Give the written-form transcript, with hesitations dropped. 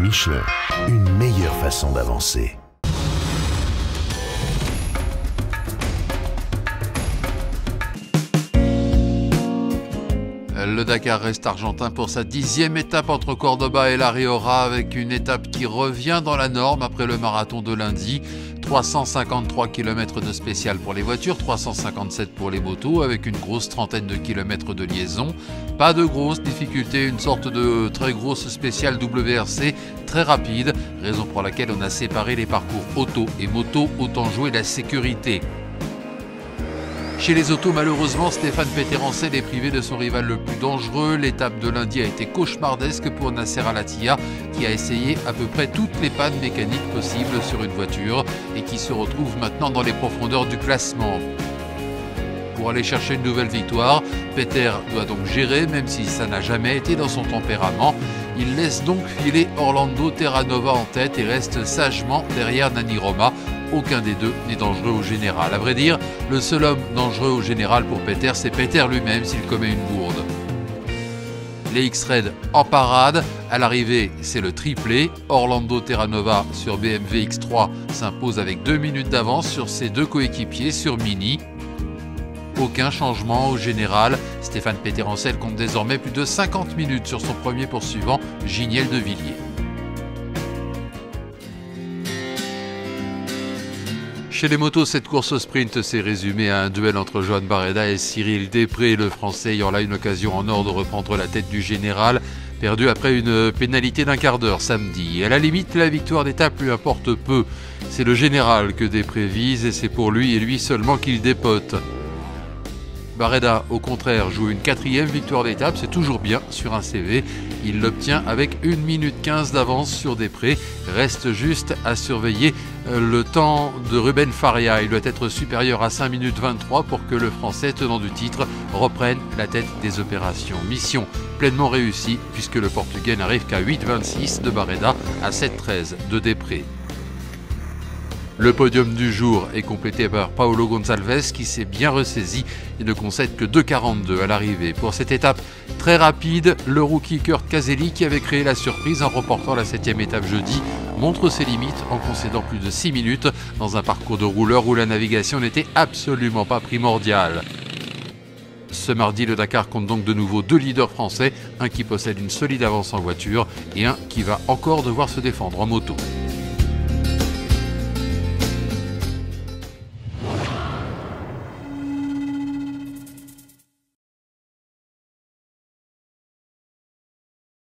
Michelin, une meilleure façon d'avancer. Le Dakar reste argentin pour sa 10e étape entre Cordoba et La Rioja, avec une étape qui revient dans la norme après le marathon de lundi. 353 km de spécial pour les voitures, 357 pour les motos, avec une grosse trentaine de kilomètres de liaison. Pas de grosses difficultés, une sorte de très grosse spéciale WRC très rapide, raison pour laquelle on a séparé les parcours auto et moto, autant jouer la sécurité. Chez les autos, malheureusement, Stéphane Peterencel est privé de son rival le plus dangereux. L'étape de lundi a été cauchemardesque pour Nasser Al-Attiyah, qui a essayé à peu près toutes les pannes mécaniques possibles sur une voiture et qui se retrouve maintenant dans les profondeurs du classement. Pour aller chercher une nouvelle victoire, Peter doit donc gérer, même si ça n'a jamais été dans son tempérament. Il laisse donc filer Orlando Terranova en tête et reste sagement derrière Nani Roma. Aucun des deux n'est dangereux au général. À vrai dire, le seul homme dangereux au général pour Peter, c'est Peter lui-même s'il commet une bourde. Les X-Red en parade. À l'arrivée, c'est le triplé. Orlando Terranova sur BMW X3 s'impose avec 2 minutes d'avance sur ses deux coéquipiers sur Mini. Aucun changement au général. Stéphane Peterencel compte désormais plus de 50 minutes sur son premier poursuivant, Giniel de Villiers. Chez les motos, cette course au sprint s'est résumée à un duel entre Joan Barreda et Cyril Després, le Français ayant là une occasion en or de reprendre la tête du général, perdu après une pénalité d'1 quart d'heure samedi. À la limite, la victoire d'étape lui importe peu. C'est le général que Després vise et c'est pour lui et lui seulement qu'il dépote. Barreda, au contraire, joue une 4e victoire d'étape, c'est toujours bien sur un CV. Il l'obtient avec 1 minute 15 d'avance sur Després. Reste juste à surveiller le temps de Ruben Faria. Il doit être supérieur à 5 minutes 23 pour que le Français, tenant du titre, reprenne la tête des opérations. Mission pleinement réussie puisque le Portugais n'arrive qu'à 8,26 de Barreda, à 7,13 de Després. Le podium du jour est complété par Paulo Gonçalves qui s'est bien ressaisi et ne concède que 2,42 à l'arrivée. Pour cette étape très rapide, le rookie Kurt Caselli, qui avait créé la surprise en remportant la 7e étape jeudi, montre ses limites en concédant plus de 6 minutes dans un parcours de rouleur où la navigation n'était absolument pas primordiale. Ce mardi, le Dakar compte donc de nouveau 2 leaders français, un qui possède une solide avance en voiture et un qui va encore devoir se défendre en moto.